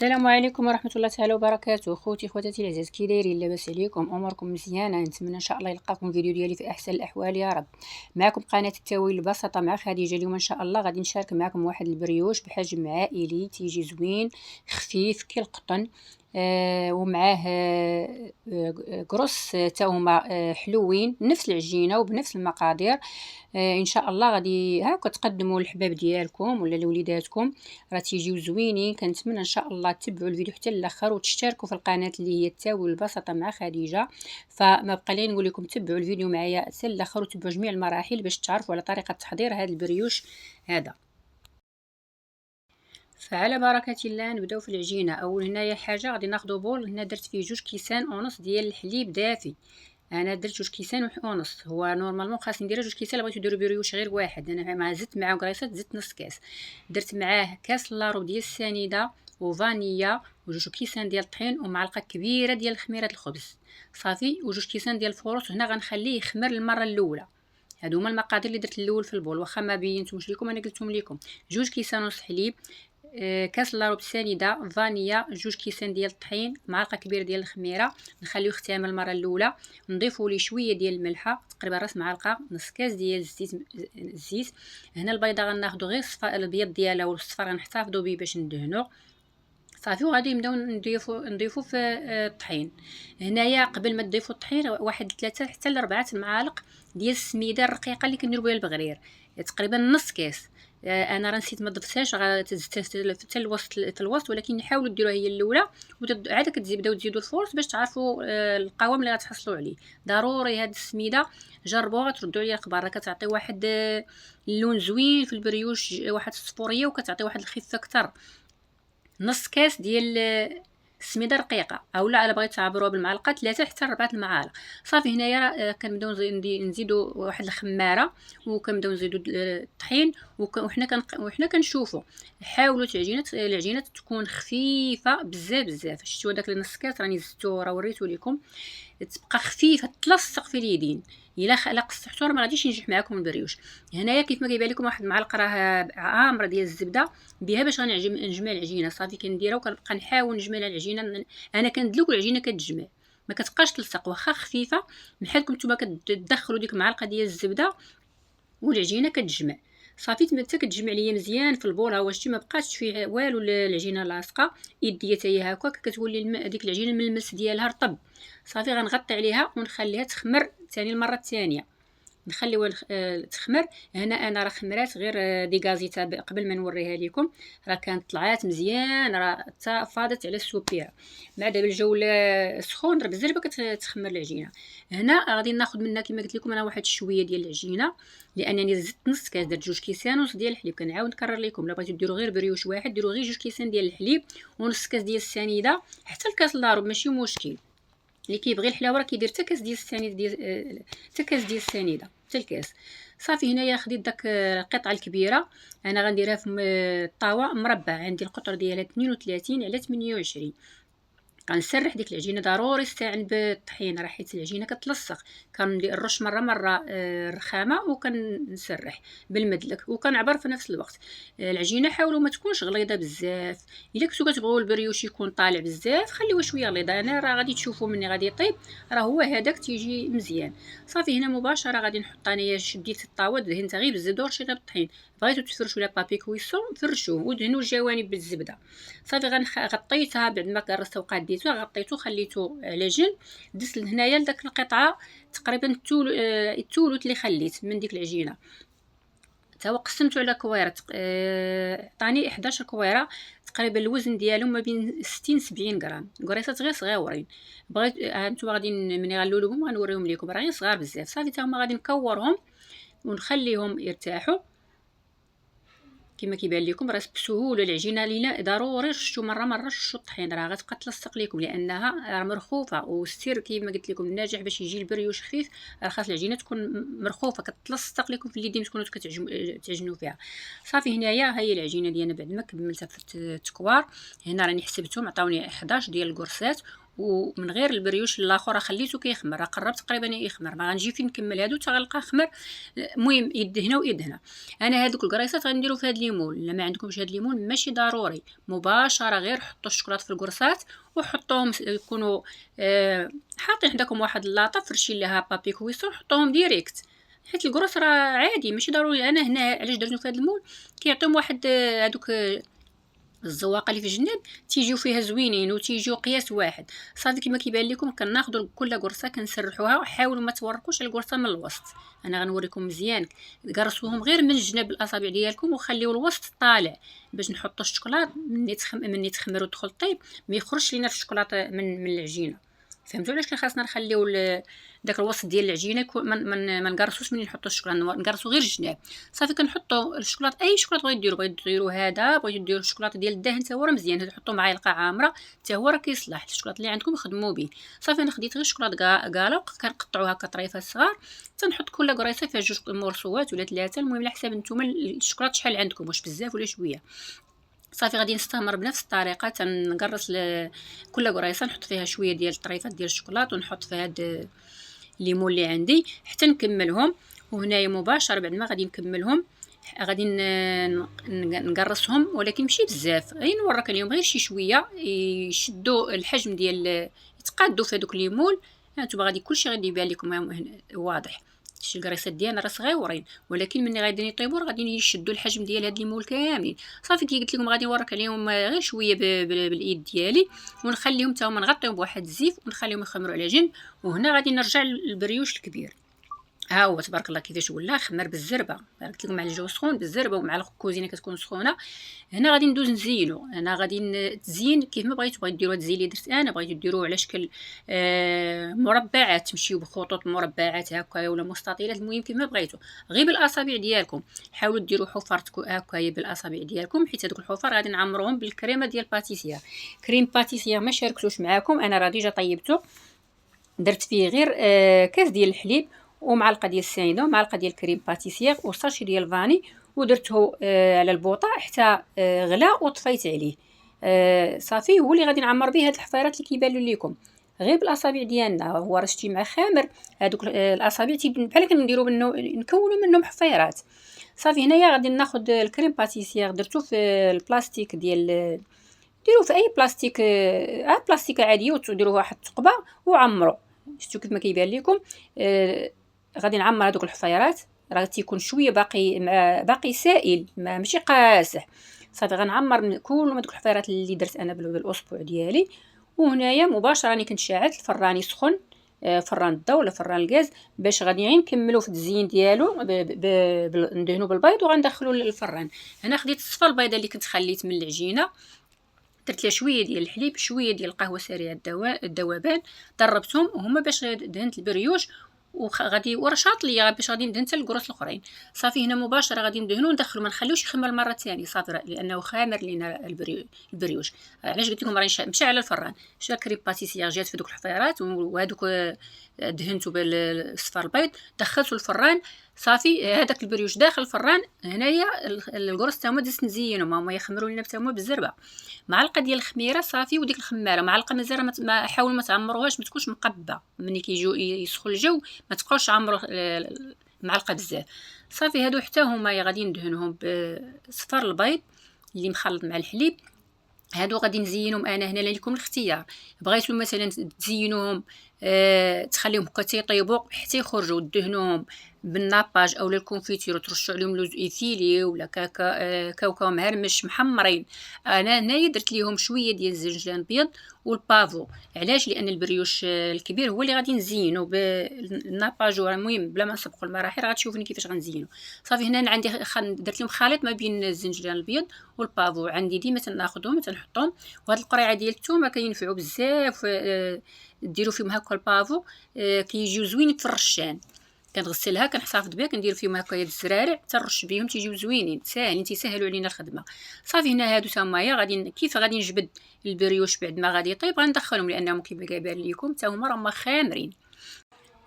السلام عليكم ورحمة الله تعالى وبركاته. خوتي خواتاتي العزاز، كي دايرين؟ لاباس عليكم؟ اموركم مزيانه؟ نتمنى ان شاء الله يلقاكم الفيديو ديالي في احسن الاحوال يا رب. معكم قناه التاويل البسيطه مع خديجه. اليوم ان شاء الله غادي نشارك معكم واحد البريوش بحجم عائلي، تيجي زوين خفيف كي القطن، ومعاه قرص تا هما حلوين، نفس العجينه وبنفس المقادير. ان شاء الله غادي هاكا تقدموا للحباب ديالكم ولا لوليداتكم، راه تيجيو زوينين. كنتمنى ان شاء الله تتبعوا الفيديو حتى الاخر وتشتركوا في القناه اللي هي التاويل البسيطه مع خديجه. فما بقى لي نقول لكم تبعوا الفيديو معايا حتى الاخر وتبعوا جميع المراحل باش تعرفوا على طريقه تحضير هذا البريوش هذا. فعلى بركه الله نبداو في العجينه. اول هنايا حاجه غادي ناخذ بول، هنا درت فيه 2 كيسان ونص ديال الحليب دافي. انا درت 2 كيسان ونص، هو نورمالمون خاص ندير 2 كيسان. بغيتو ديروا بريوش غير واحد، انا مع زدت معاه قريصات، زدت نص كاس. درت معاه كاس لاروب ديال السنيده وفانيلا وجوج كيسان ديال الطحين ومعلقه كبيره ديال خميره الخبز صافي، وجوج كيسان ديال الفروت. هنا غنخليه يخمر المره الاولى. هادو هما المقادير اللي درت الاول في البول، واخا ما بينتهمش لكم انا قلتهم لكم. 2 كيسان ونص حليب، كاس لاروب سنيده، فانيا، 2 كيسان ديال الطحين، معلقه كبيره ديال الخميره. نخليوه يختمر المره الاولى. نضيفوا ليه شويه ديال الملحه، تقريبا راس معلقه، نص كاس ديال الزيت. هنا البيضه غناخذوا غير الابيض ديالها والصفر غنحتفظوا به باش ندهنوا صافي. وغادي نبداو نضيفوا في الطحين. هنايا قبل ما تضيفوا الطحين واحد 3 حتى ل 4 معالق ديال السميده الرقيقه اللي كنديروا بها البغرير، تقريبا نص كاس. انا راه نسيت ما ضفتهاش، غتزت حتى الوسط في الوسط، ولكن حاولوا ديروها هي الاولى عاد كتبداو تزيدوا الفرص باش تعرفوا القوام اللي غتحصلوا عليه. ضروري هاد السميده جربوها تردوا عليا الخبر، راه كتعطي واحد اللون زوين في البريوش، واحد الصفوريه، وكتعطي واحد الخفه اكثر. نص كاس ديال السميده رقيقه، اولا الا بغيت تعبروها بالمعلقه 3 حتى 4 المعالق صافي. هنايا كنبداو نزيدوا واحد الخماره، وكنبداو نزيدوا الطحين، وحنا كنشوفوا. حاولوا العجينه تكون خفيفه بزاف بزاف. شفتوا داك نص كاس راني زدتو، راه وريتو لكم، تبقى خفيفه تلصق في اليدين. الا قصحتو راه ما غاديش ينجح معكم البريوش. هنايا كيف ما كيبان لكم واحد المعلقه راه عامره ديال الزبده بها باش نجمع العجينه صافي. كنديرها وكنبقى نحاول نجمع العجينه. انا كندلك والعجينه كتجمع، ما كتبقاش تلصق واخا خفيفه. بحالكم نتوما كتدخلوا ديك المعلقه ديال الزبده والعجينه كتجمع صافي. حتى كتجمع ليا مزيان في البول. ها هو شتي ما بقاتش فيه والو العجينه لاصقه، يديا حتى هي هكا كتولي ديك العجينه الملمس ديالها رطب صافي. غنغطي عليها ونخليها تخمر ثاني المره الثانيه، نخليوها تخمر. هنا انا راه خمرات غير ديكازيتها قبل ما نوريها لكم، راه كانت طلعات مزيان، راه حتى فاضت على السوبيره. مع دابا الجو سخون راه بزاف كتخمر العجينه. هنا غادي ناخذ منها كما قلت لكم انا واحد شويه ديال العجينه، لانني زدت نص كاس، درت 2 كيسان ونص ديال الحليب. كنعاود نكرر لكم، الا بغيتو ديروا غير بريوش واحد ديروا غير 2 كيسان ديال الحليب ونص كاس ديال السنيده، حتى الكاس لاروب ماشي مشكل. اللي كيبغي الحلاوه راه كيدير حتى كاس ديال السنيده حتى كاس ديال السنيده حتى الكاس صافي. هنايا خديت داك القطعه الكبيره، انا غنديرها في الطاوه مربع، عندي القطر ديالها 32 على 28. غنسرح ديك العجينه، ضروري استعن بالطحين راه حيت العجينه كتلصق. كندير الرش مره الرخامه وكنسرح بالمدلك وكنعبر في نفس الوقت. العجينه حاولوا ما تكونش غليظه بزاف. الا كنتو كتبغيو البريوش يكون طالع بزاف خليوه شويه غليظه. انا راه غادي تشوفوا مني غادي يطيب، راه هو هذاك تيجي مزيان صافي. هنا مباشره غادي نحط انايا شديت الطاوه دهنتها غير بالزبده ورشيتها بالطحين. بغيتو تفرشوا لها بابي كويسون فرشوه ودهنوا الجوانب بالزبده صافي. غطيتها بعد ما كرستها وقاديتها، غطيتو خليتو على جنب. دزت هنايا لداك القطعه تقريبا الثلث اللي خليت من ديك العجينه، تا هو قسمته على كويرات. عطاني 11 كويره تقريبا، الوزن ديالهم ما بين 60 70 غرام، قريصات غير صغيورين. بغيت هانتوما غادي ملي غنلولوهم غنوريهم لكم، راه غير صغار بزاف صافي. تا هما غادي نكورهم ونخليهم يرتاحوا. كما كيبان لكم راه بسهوله العجينه لينا ضروري رشوا مره رشوا الطحين، راه غتبقى تلصق لكم لانها راه مرخوفه. والسر كما قلت لكم الناجح باش يجي البريوش خفيف راه خاص العجينه تكون مرخوفه كتلصق لكم في اليدين، تكونوا تعجنوا فيها صافي. هنايا ها هي العجينه ديالنا بعد ما كملتها في التكوار. هنا راني حسبتهم عطاوني 11 ديال الكرصات، ومن غير البريوش الاخر خليته كيخمر، قربت تقريبا يخمر، ما غنجي فين نكمل هادو حتى غنلقاه خمر. المهم يدهنا ويدهنا. انا هادوك الكريسات غنديرو في هاد الليمون، الا ما عندكمش هاد الليمون ماشي ضروري، مباشره غير حطوا الشوكولاط في الكرصات وحطوهم يكونوا حاطين حداكم واحد اللاطه فرشي لها بابي كويسون، حطوهم ديريكت، حيت الكروس راه عادي ماشي ضروري. انا هنا علاش درتو في هذا المول كيعطيهم واحد هذوك الزواقه اللي في الجناب تيجيو فيها زوينين وتيجيو قياس واحد. صافي كما كيبان لكم كناخذوا كل قرصه كنسرحوها، وحاولوا ما توركوش القرصه من الوسط. انا غنوريكم مزيان، قرصوهم غير من الجناب الاصابع ديالكم وخليو الوسط طالع باش نحطوا الشوكولاط مني تخمر وتدخل طيب ما يخرجش لينا في الشوكولاط من العجينه. فهمتوا علاش خاصنا نخليو داك الوسط ديال العجينه ما نقرصوش ملي نحطوا الشوكولاط، نقرصو غير الجناب. صافي كنحطوا الشوكولاط، اي شوكولاط بغيتو ديروا هذا، بغيتو ديروا الشوكولاط ديال الدهن حتى هو راه مزيان، تحطوا معالقه عامره حتى هو راه كيصلح. الشوكولاط اللي عندكم خدموا به. صافي انا خديت غير الشوكولاط كالوق كنقطعوها هكا طريفات صغار، تنحط كل قريصه فيها 2 مرصوات ولا 3، المهم على حساب نتوما الشوكولاط شحال عندكم، واش بزاف ولا شويه. صافي غادي نستمر بنفس الطريقه، تنقرص كل قريصه نحط فيها شويه ديال الطريفات ديال الشوكولاط ونحط فيها هاد الليمون اللي عندي حتى نكملهم. وهنايا مباشره بعد ما غادي نكملهم غادي نقرصهم، ولكن ماشي بزاف، غير نوريك اليوم غير شي شويه يشدوا الحجم ديال يتقادوا في هذوك الليمون. هانتوما غادي كلشي غادي يبان لكم واضح. شي الكريسات ديالنا راه صغيورين، ولكن ملي غادي يطيبوا غادي يشدوا الحجم ديال هاد الليمون كاملين. صافي كي قلت لكم غادي نوريك عليهم غير شويه بالايد ديالي، ونخليهم حتى هما نغطيهم بواحد الزيف ونخليهم يخمروا على جنب. وهنا غادي نرجع للبريوش الكبير. ها هو تبارك الله كيفاش ولا خمر بالزربه، قلت لكم على الجو سخون بالزربه ومع الكوزينه كتكون سخونه. هنا غادي ندوز نزينو. انا غادي تزيين كيف ما بغيتو ديروا هاد الزين اللي درت انا، بغيتو ديروه على شكل مربعات، تمشيو بخطوط مربعات هكا ولا مستطيلات، المهم كيف ما بغيتو، غير بالاصابع ديالكم. حاولوا ديروا حفر هكايا بالاصابع ديالكم، حيت هذوك الحفر غادي نعمروهم بالكريمه ديال باتيسير. كريم باتيسير ما شاركتوش معاكم، انا راه ديجا طيبته، درت فيه غير كاس ديال الحليب ومعلقه ديال السنيده ومعلقه ديال الكريم باتيسير وصاشي ديال الفاني، ودرته على البوطه حتى غلا وطفيت عليه. صافي هو اللي غادي نعمر به هاد الحفيرات اللي كيبانوا لكم غير بالاصابع ديالنا. هو راه شتي مع خامر هادوك الاصابع بحال كنديروا نكونوا منهم حفيرات. صافي هنايا غادي ناخذ الكريم باتيسير، درتو في البلاستيك ديال ديروا في اي بلاستيك، بلاستيك عاديه، وديروه واحد الثقبه وعمروا. شفتوا كيف ما كيبان لكم. غادي نعمر هذوك الحفيرات، راه تيكون شويه باقي سائل ماشي قاسح. صافي غنعمر كل هذوك الحفيرات اللي درت انا بالاصبع ديالي. وهنايا مباشره راني كنت شاعلت الفران سخن، فران الضوء ولا فران الغاز، باش غادي غير نكملوا في التزيين ديالو ندهنوا بالبيض وغندخلوا للفران. هنا خديت الصفه البيضاء اللي كنت خليت من العجينه، درت لها شويه ديال الحليب، شويه ديال القهوه سريعه الذوبان، ضربتهم هما باش دهنت البريوش وغادي ورشاط ليا باش غادي ندهن حتى الكروس الاخرين. صافي هنا مباشره غادي ندهنو وندخلو، ما نخليوش يخمر مره ثانيه. صافي لانه خامر لينا البريوش. علاش قلت لكم راني مشى على الفران. شتا كريم باتيسير جات في دوك الحفيرات وهذوك دهنتو بالصفار البيض، دخلته الفران. صافي هذاك البريوش داخل الفران. هنايا الكروس تا هما دزت نزينهم، هما يخمروا لنا حتى هما بالزربه. معلقه ديال الخميره صافي، وديك الخماره معلقه مازال ما حاول ما تعمروهاش، ما تكونش مقبه. ملي كيجيو يسخن الجو ما تبقاوش عمروا المعلقه بزاف. صافي هادو حتى هما غادي ندهنهم بصفار البيض اللي مخلط مع الحليب. هادو غادي نزينهم انا هنا لكم الاختيار. بغيتو مثلا تزينوهم تخليهم هكا تيطيبوا حتى يخرجوا، دهنوهم بالناباج اولا الكونفيتير وترشوا عليهم لوز ايفيلي ولا كاوكاو مهرمش محمرين. انا هنايا درت ليهم شويه ديال الزنجلان الابيض والبافو. علاش؟ لان البريوش الكبير هو اللي غادي نزينو بالناباج. المهم بلا ما نسبقوا المراحل غتشوفوني كيفاش غنزينو. صافي هنا عندي درت لهم خليط ما بين الزنجلان الابيض والبافو، عندي ديما تناخذهم تنحطهم. وهاد القريعه ديال الثومه كينفعوا بزاف، ديروا فيهم هكا البافو كيجيو زوينين في الرشان. كنغسلها كنحتفظ بها كندير فيهم هكايا الزرارع تنرش بهم تيجيو زوينين ساهلين تيسهلوا علينا الخدمه. صافي هنا هادو تمايا غادي كيف غادي نجبد البريوش بعد ما غادي يطيب غندخلهم، لانهم كيما كيبان لكم حتى هما راهم خامرين.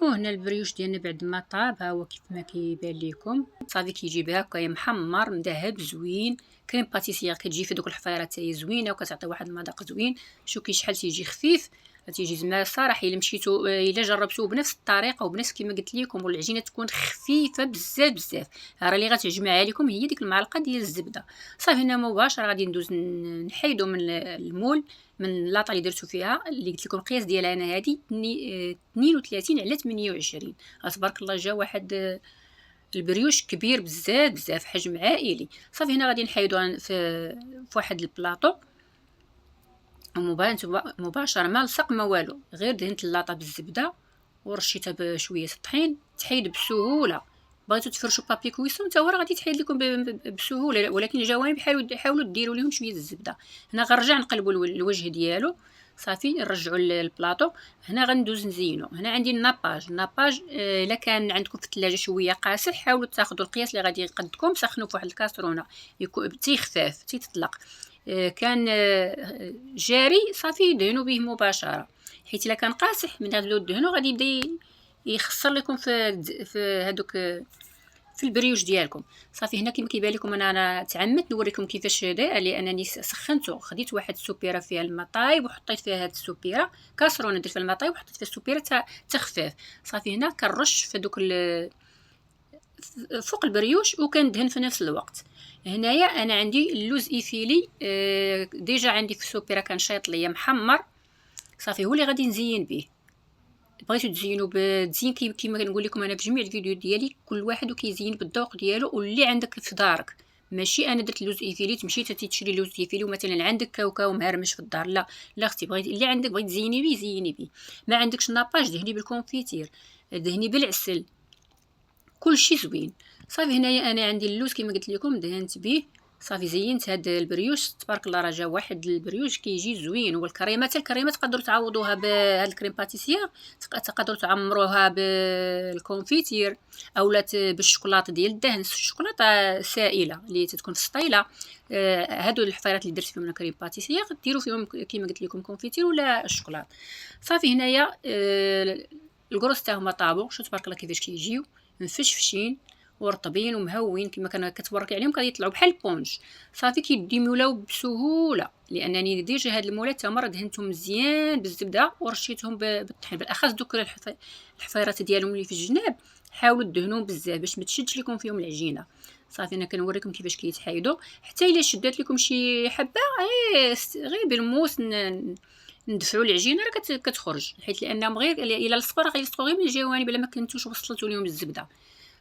وهنا البريوش ديالنا بعد ما طاب ها هو كيف ما كيبان لكم. صافي كيجي هكايا محمر مذهب زوين. كريم باتيسير كتجي في دوك الحفيرات حتى هي زوينه وكتعطي واحد المذاق زوين. شوفي شحال تيجي خفيف. غتيجي زمان الصراحه. الا مشيتو الا جربتوه بنفس الطريقه وبنفس كما قلت لكم، والعجينه تكون خفيفه بزاف بزاف، راه اللي غتجمعها لكم هي ديك المعلقه ديال الزبده. صافي هنا مباشره غادي ندوز نحيدو من المول، من لاطا اللي درتو فيها، اللي قلت لكم القياس ديالها انا هذه 32 على 28. تبارك الله جا واحد البريوش كبير بزاف بزاف، حجم عائلي. صافي هنا غادي نحيدوها في واحد البلاطو، مباشره ما لصق ما والو، غير دهنت اللاطه بالزبده ورشيتها بشويه الطحين، تحيد بسهوله. بغيتو تفرشوا بابي كويسون حتى هو راه غادي تحيد لكم بسهوله، ولكن الجوانب حاولوا ديروا لهم شويه الزبده. هنا غنرجع نقلبوا الوجه ديالو، صافي نرجعوا البلاطو. هنا غندوز نزينو. هنا عندي الناباج. الا كان عندكم في الثلاجه شويه قاصح، حاولوا تاخذوا القياس اللي غادي يقدكم، سخنوا في واحد الكاسرونه يكون تيخفاف تيتطلق. كان جاري صافي دهنوا به مباشره، حيت الا كان قاصح من غتبداو دهنوا غادي يبدا يخسر لكم في هذوك في البريوش ديالكم. صافي هنا كما كيبان لكم انا تعمدت نوريكم كيفاش داير، لانني سخنته. خديت واحد السوبيره فيها الماء طايب وحطيت فيها هاد السوبيره، كاسرونه درت فيها الماء طايب وحطيت فيها السوبيره تخفاف. صافي هنا كنرش في دوك فوق البريوش وكندهن في نفس الوقت. هنايا انا عندي اللوز ايفيلي، ديجا عندي في السوبيره كان شايط ليا محمر، صافي هو اللي غادي نزين به. بغيتو تزينوا بتزيين كيما كنقول لكم انا في جميع الفيديو ديالي، كل واحد وكيزين بالذوق ديالو واللي عندك في دارك. ماشي انا درت لوز ايفيلي تمشي تشري لوز ايفيلي ومثلا عندك كاوكاو مهرمش في الدار، لا اختي، بغيتي اللي عندك بغيتي تزيني بيه زيني بيه. ما عندكش ناباج دهني بالكونفيتير، دهني بالعسل، كلشي زوين. صافي هنايا انا عندي اللوز كما قلت لكم دهنت به، صافي زينت هاد البريوش. تبارك الله راه جا واحد البريوش كيجي زوين. والكريمه الكريمه تقدروا تعوضوها بهاد الكريم باتيسير، تقدروا تعمروها بالكونفيتير اولا بالشوكولاته ديال الدهن، الشوكولاته سائله اللي تكون في السطيله. هادو الحفيرات اللي درت فيهم الكريم باتيسير ديروا فيهم كما قلت لكم كونفيتير ولا الشوكولاته. صافي هنايا الكروس تا هما طابو، شوف تبارك الله كيفاش كيجيو مفشفشين ورطبين ومهوين كما كتبرك عليهم، كيطلعوا بحال البونج. صافي كيديمولاو بسهوله، لانني ديجا هاد المولات تمر دهنتهم مزيان بالزبده ورشيتهم بالطحين. بالاخص دوك الحفيرات ديالهم اللي في الجناب حاولوا دهنوهم بزاف باش ما تشدش لكم فيهم العجينه. صافي انا كنوريكم كيفاش كيتحايدوا. حتى الا شدات لكم شي حبه غير بالموس ندفعوا العجينه راه كتخرج، حيت لانهم غير الى الصفر غيلصقوا غير من الجوانب الا ما كنتوش وصلتوا لهم الزبده.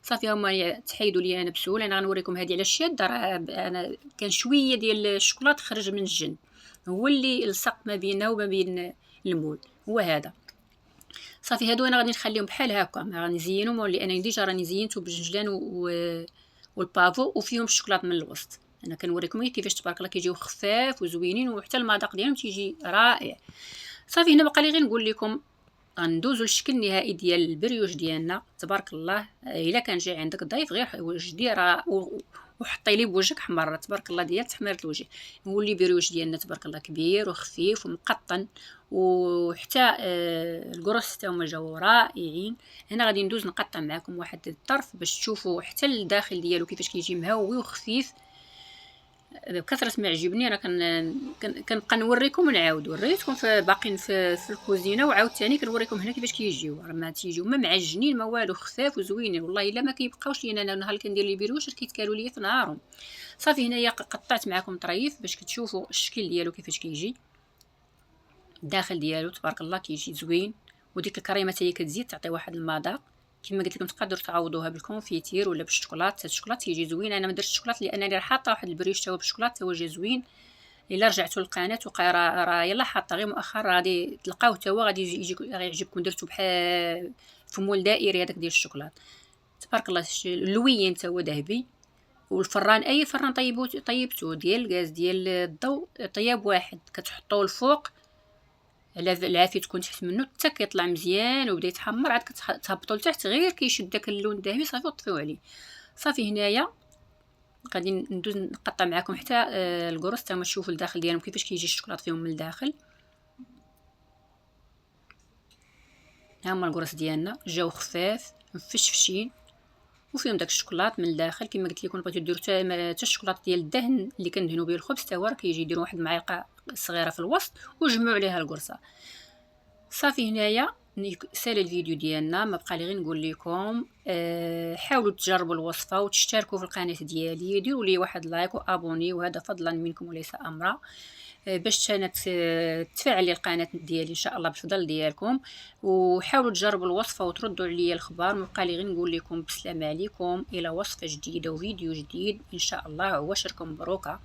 صافي هما تحيدوا لي انا بسهوله. انا غنوريكم هذه على الشاده، راه انا كان شويه ديال الشوكولاط خرج من الجنب، هو اللي لصق ما بيننا وما بين المول، هو هذا. صافي هادو انا غادي نخليهم بحال هكا، ما غنزينهم لان ديجا راني زينته بالجنجلان والبافو وفيهم الشوكولاط من الوسط. انا كنوريكم كيفاش تبارك الله كيجيو خفاف وزوينين، وحتى المذاق ديالهم تيجي رائع. صافي هنا بقى لي غير نقول لكم غندوزو للشكل النهائي ديال البريوش ديالنا. تبارك الله الا كان جاي عندك ضيف غير وجدي راه وحطي لي بوجهك حمر، تبارك الله ديال تحميره الوجه. نقول لي بريوش ديالنا تبارك الله كبير وخفيف ومقطن، وحتى الكروس حتى هما جاو رائعين. هنا غادي ندوز نقطع معكم واحد الطرف باش تشوفوا حتى الداخل ديالو كيفاش كيجي مهوي وخفيف بكثرة ما عجبني. انا كنبقى نوريكم ونعاود وريتكم في باقين في الكوزينه، وعاود ثاني كنوريكم هنا كيفاش كيجيو. راه ما تيجيو ما معجنين ما والو، خفاف وزوينين والله الا ما كيبقاوش لينا. انا نهار كندير لي بيروش كيتكالوا ليا في نهارهم. صافي هنايا قطعت معكم طريف باش كتشوفوا الشكل ديالو كيفاش كيجي الداخل ديالو. تبارك الله كيجي زوين، وديك الكريمه حتى هي كتزيد تعطي واحد المذاق. كما قلت لكم تقدروا تعوضوها بالكونفيتير ولا بالشوكولاط، الشوكولاط يجي زوين. انا ما درتش الشوكولاط لانني راه حاطه واحد البريش تا هو بالشوكولاط تا هو جا زوين. الا رجعتوا للقناه راه يلا حاطه غير مؤخرا غادي تلقاوه تا هو غادي يجي غيعجبكم. درتو بحال في مول دائري هذاك ديال الشوكولاط. تبارك الله اللوين تا هو ذهبي. والفران اي فران طيبتو ديال الغاز ديال الضوء طياب واحد كتحطوه الفوق على العافيه تكون تحت منه حتى كيطلع مزيان وبدا يتحمر، عاد كتهبطوا لتحت غير كيشد داك اللون الذهبي صافي وطفيو عليه. صافي هنايا غادي ندوز نقطع معكم حتى الكروس تا ما تشوفوا الداخل ديالهم كيفاش كيجي الشوكولاط فيهم من الداخل. ها هما الكروس ديالنا جاو خفاف مفشفشين وفيهم داك الشوكولاط من الداخل. كما قلت لكم بغيتو ديروا حتى الشوكولاط ديال الدهن اللي كندهنوا به الخبز تا هو راه كيجي يديروا واحد المعلقه صغيره في الوسط وجمعوا عليها القرصه. صافي هنايا سال الفيديو ديالنا، ما بقى لي غير نقول لكم حاولوا تجربوا الوصفه وتشتركوا في القناه ديالي، ديروا لي واحد لايك وابوني، وهذا فضلا منكم وليس امرا، باش انا تفعلي القناه ديالي ان شاء الله بالفضل ديالكم. وحاولوا تجربوا الوصفه وتردوا عليا الخبر. ما بقى لي غير نقول لكم بالسلامه عليكم، الى وصفه جديده وفيديو جديد ان شاء الله، وعواشركم مبروكه.